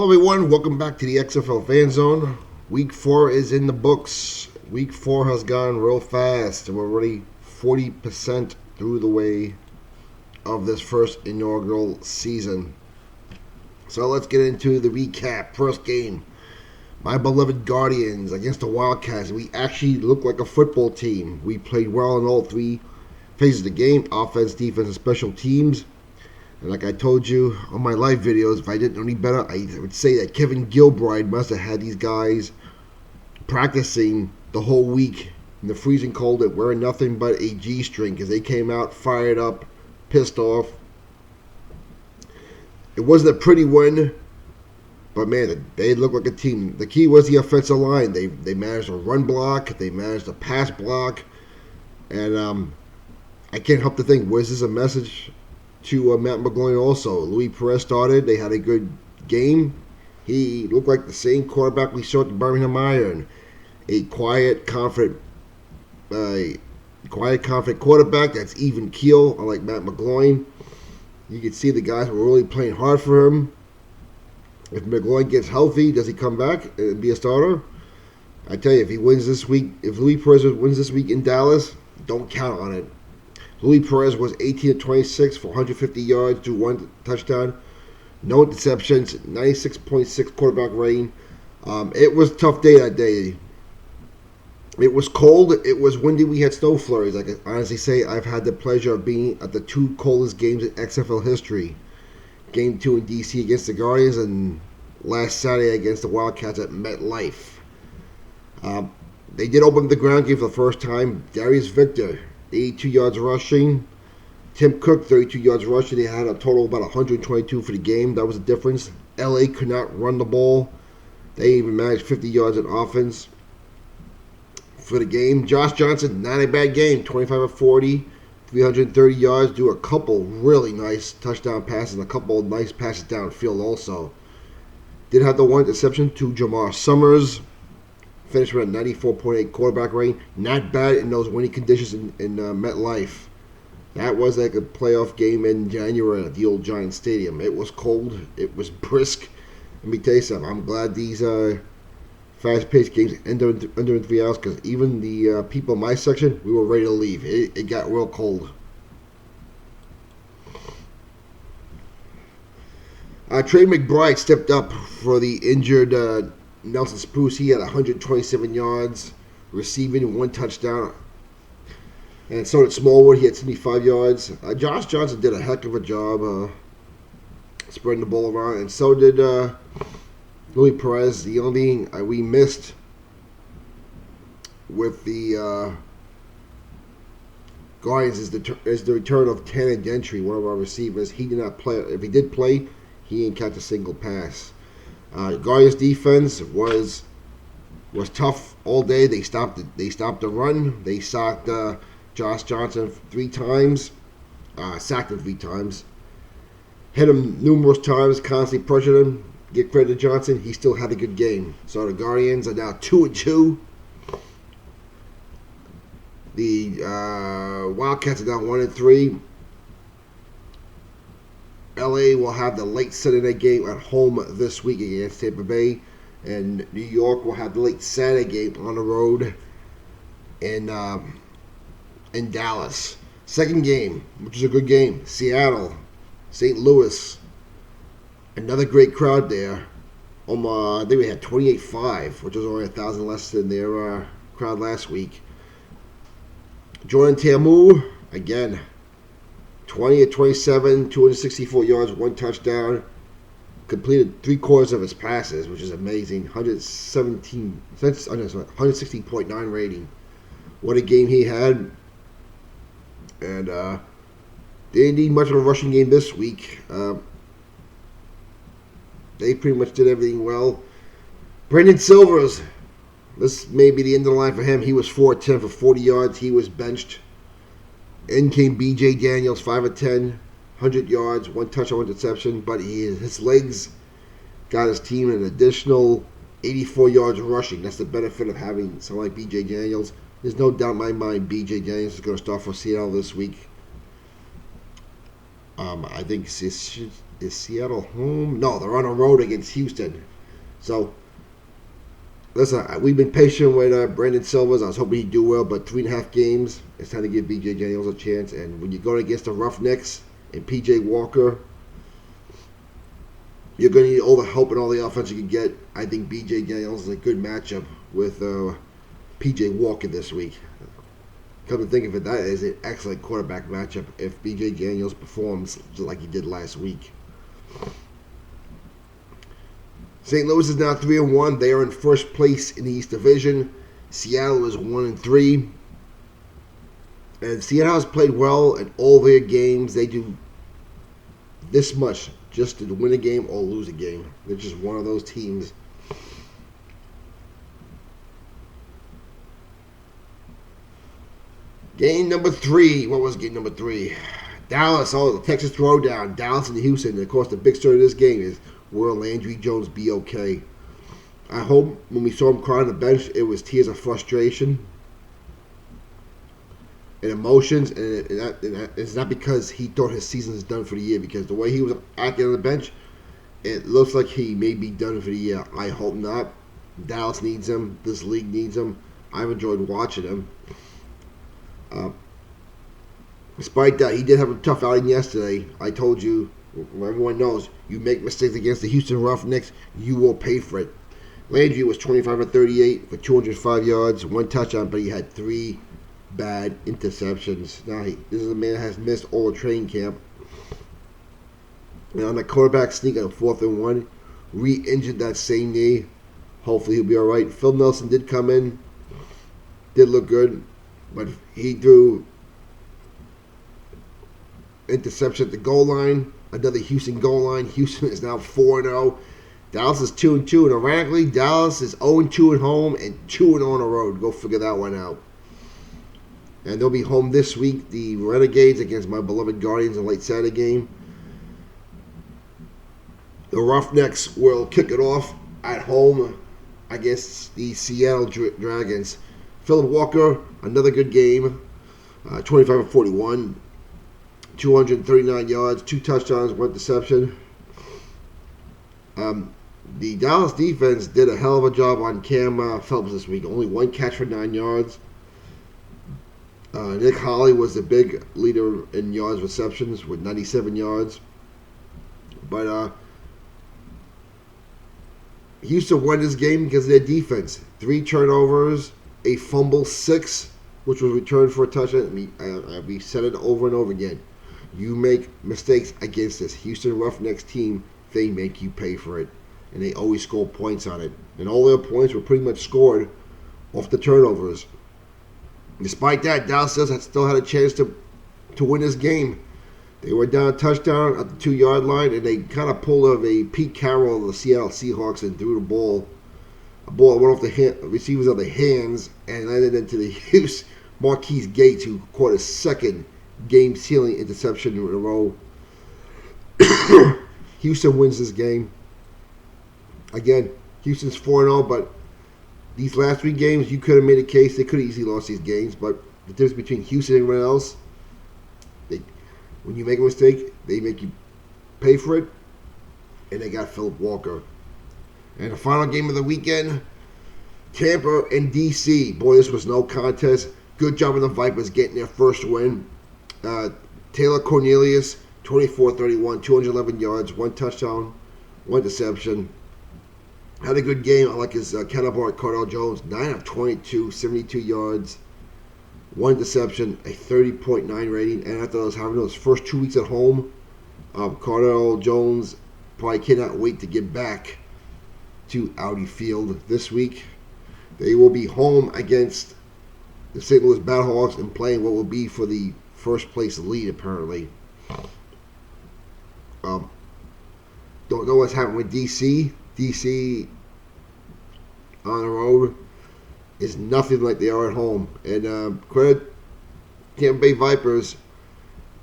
Hello everyone, welcome back to the XFL Fan Zone. Week 4 is in the books. Week 4 has gone real fast. We're already 40% through the way of this first inaugural season. So let's get into the recap. First game, my beloved Guardians against the Wildcats. We actually looked like a football team. We played well in all three phases of the game: offense, defense, and special teams. And like I told you on my live videos, if I didn't know any better, I would say that Kevin Gilbride must have had these guys practicing the whole week in the freezing cold and wearing nothing but a G-string because they came out fired up, pissed off. It wasn't a pretty win, but man, they looked like a team. The key was the offensive line. They managed to run block, they managed to pass block, and I can't help to think, was this a message to Matt McGloin also? Luis Perez started. They had a good game. He looked like the same quarterback we saw at the Birmingham Iron. A quiet, confident quarterback that's even keel, unlike Matt McGloin. You can see the guys were really playing hard for him. If McGloin gets healthy, does he come back and be a starter? I tell you, if he wins this week, if Luis Perez wins this week in Dallas, don't count on it. Luis Perez was 18 of 26 for 150 yards to one touchdown. No interceptions, 96.6 quarterback rating. It was a tough day that day. It was cold. It was windy. We had snow flurries. I can honestly say I've had the pleasure of being at the two coldest games in XFL history. Game 2 in DC against the Guardians and last Saturday against the Wildcats at MetLife. They did open the ground game for the first time. Darius Victor, 82 yards rushing. Tim Cook, 32 yards rushing. They had a total of about 122 for the game. That was the difference. LA could not run the ball. They even managed 50 yards in offense for the game. Josh Johnson, not a bad game. 25 of 40, 330 yards. Do a couple really nice touchdown passes and a couple of nice passes downfield also. Did have the one interception to Jamar Summers. Finished with a 94.8 quarterback rating. Not bad in those windy conditions in MetLife. That was like a playoff game in January at the old Giant Stadium. It was cold. It was brisk. Let me tell you something. I'm glad these fast-paced games ended under 3 hours because even the people in my section, we were ready to leave. It got real cold. Trey McBride stepped up for the injured Nelson Spruce. He had 127 yards receiving, 1 touchdown. And so did Smallwood. He had 75 yards. Josh Johnson did a heck of a job spreading the ball around. And so did Luis Perez. The only thing we missed with the Guardians is the return of Tanner Gentry, one of our receivers. He did not play. If he did play, he didn't catch a single pass. Guardians defense was tough all day. They stopped the run. They sacked Josh Johnson 3 times. Sacked him 3 times. Hit him numerous times. Constantly pressured him. Give credit to Johnson. He still had a good game. So the Guardians are now 2-2. The Wildcats are now 1-3. LA will have the late Saturday game at home this week against Tampa Bay, and New York will have the late Saturday game on the road in Dallas. Second game, which is a good game, Seattle, St. Louis. Another great crowd there. I think we had 28,500, which was only 1,000 less than their crowd last week. Jordan Ta'amu, again, 20 of 27, 264 yards, 1 touchdown. Completed 3/4 of his passes, which is amazing. 116.9 rating. What a game he had. And they didn't need much of a rushing game this week. They pretty much did everything well. Brandon Silvers, this may be the end of the line for him. He was 4-10 for 40 yards. He was benched. In came B.J. Daniels, 5 of 10, 100 yards, 1 touchdown, 1 interception. But his legs got his team an additional 84 yards rushing. That's the benefit of having someone like B.J. Daniels. There's no doubt in my mind B.J. Daniels is going to start for Seattle this week. I think Is Seattle home? No, they're on the road against Houston. So, listen, we've been patient with Brandon Silvers. I was hoping he'd do well, but 3.5 games, it's time to give B.J. Daniels a chance. And when you're going against the Roughnecks and P.J. Walker, you're going to need all the help and all the offense you can get. I think B.J. Daniels is a good matchup with P.J. Walker this week. Come to think of it, that is an excellent quarterback matchup if B.J. Daniels performs like he did last week. St. Louis is now 3-1. They are in first place in the East Division. Seattle is 1-3. And Seattle has played well in all their games. They do this much just to win a game or lose a game. They're just one of those teams. Game number 3. What was game number 3? Dallas. Oh, the Texas Throwdown. Dallas and Houston. And of course, the big story of this game is, will Landry Jones be okay? I hope when we saw him cry on the bench, it was tears of frustration and emotions, and it's not because he thought his season is done for the year, because the way he was acting on the bench, it looks like he may be done for the year. I hope not. Dallas needs him. This league needs him. I've enjoyed watching him. Despite that, he did have a tough outing yesterday. I told you, everyone knows, you make mistakes against the Houston Roughnecks, you will pay for it. Landry was 25 of 38 for 205 yards, 1 touchdown, but he had 3 bad interceptions. Now, this is a man that has missed all the training camp. And on the quarterback sneak on 4th and 1, re-injured that same knee. Hopefully he'll be all right. Phil Nelson did come in, did look good, but he threw interception at the goal line. Another Houston goal line. Houston is now 4-0. Dallas is 2-2, and ironically, Dallas is 0-2 at home and 2-0 on the road. Go figure that one out. And they'll be home this week, the Renegades against my beloved Guardians in a late Saturday game. The Roughnecks will kick it off at home against the Seattle Dragons. Philip Walker, another good game, 25 of 41, 239 yards, 2 touchdowns, 1 interception. The Dallas defense did a hell of a job on Cam Phillips this week. Only 1 catch for 9 yards. Nick Holley was the big leader in yards receptions with 97 yards. But Houston won this game because of their defense. 3 turnovers, a fumble, 6, which was returned for a touchdown. We said it over and over again. You make mistakes against this Houston Roughnecks team, they make you pay for it. And they always score points on it. And all their points were pretty much scored off the turnovers. Despite that, Dallas still had a chance to win this game. They were down a touchdown at the 2-yard line, and they kind of pulled off a Pete Carroll of the Seattle Seahawks and threw the ball. A ball that went off the receivers of the hands and landed into the Marquise Gates, who caught his second game-sealing interception in a row. Houston wins this game. Again, Houston's 4-0, but these last 3 games, you could have made a case. They could have easily lost these games, but the difference between Houston and everyone else, when you make a mistake, they make you pay for it, and they got Philip Walker. And the final game of the weekend, Tampa and D.C. Boy, this was no contest. Good job of the Vipers getting their first win. Taylor Cornelius, 24-31, 211 yards, 1 touchdown, 1 interception. Had a good game. I like his counterpart, Cardell Jones, 9 of 22, 72 yards, 1 interception, a 30.9 rating. And after those having those first 2 weeks at home, Cardell Jones probably cannot wait to get back to Audi Field this week. They will be home against the St. Louis Battlehawks and playing what will be for the first place lead, apparently. Don't know what's happening with DC. DC on the road is nothing like they are at home. And credit Tampa Bay Vipers,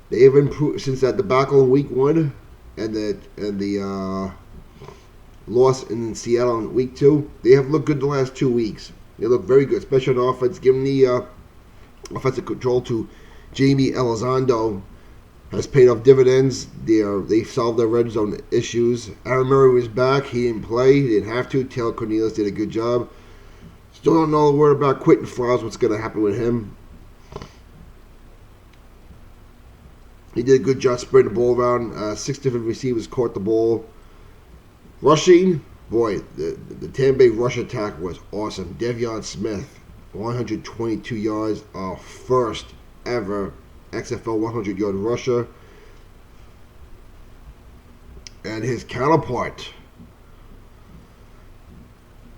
they have improved since that debacle in Week 1 and the loss in Seattle in Week 2. They have looked good the last 2 weeks. They look very good, especially on offense, giving the offensive control to Jamie Elizondo. has paid off dividends. They solved their red zone issues. Aaron Murray was back. He didn't play. He didn't have to. Taylor Cornelius did a good job. Still don't know a word about Quentin Flowers, what's going to happen with him. He did a good job spreading the ball around. 6 different receivers caught the ball. Rushing, boy, the Tampa Bay rush attack was awesome. De'Veon Smith, 122 yards, our first ever XFL 100-yard rusher. And his counterpart,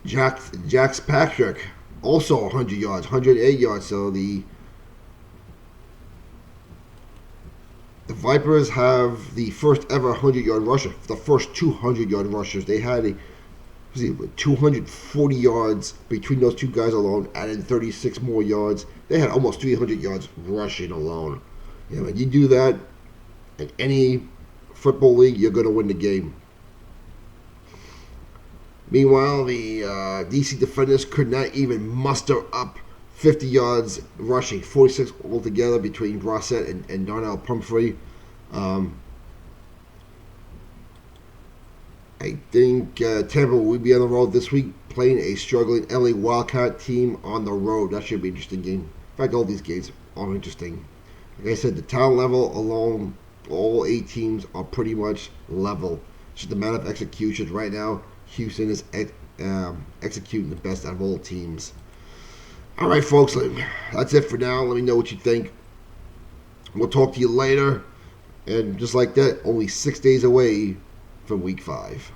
Jax Patrick, also 100 yards, 108 yards. So the Vipers have the first ever 100-yard rusher. The first 200-yard rushers. They had 240 yards between those two guys alone, added 36 more yards. They had almost 300 yards rushing alone. You know, when you do that in any football league, you're going to win the game. Meanwhile, the DC defenders could not even muster up 50 yards rushing, 46 altogether between Brossette and Darnell Pumphrey. I think Tampa will be on the road this week, playing a struggling LA Wildcat team on the road. That should be an interesting game. In fact, all these games are interesting. Like I said, the talent level alone, all 8 teams are pretty much level. It's just a matter of execution. Right now, Houston is executing the best out of all teams. All right, folks, that's it for now. Let me know what you think. We'll talk to you later. And just like that, only 6 days away from Week 5.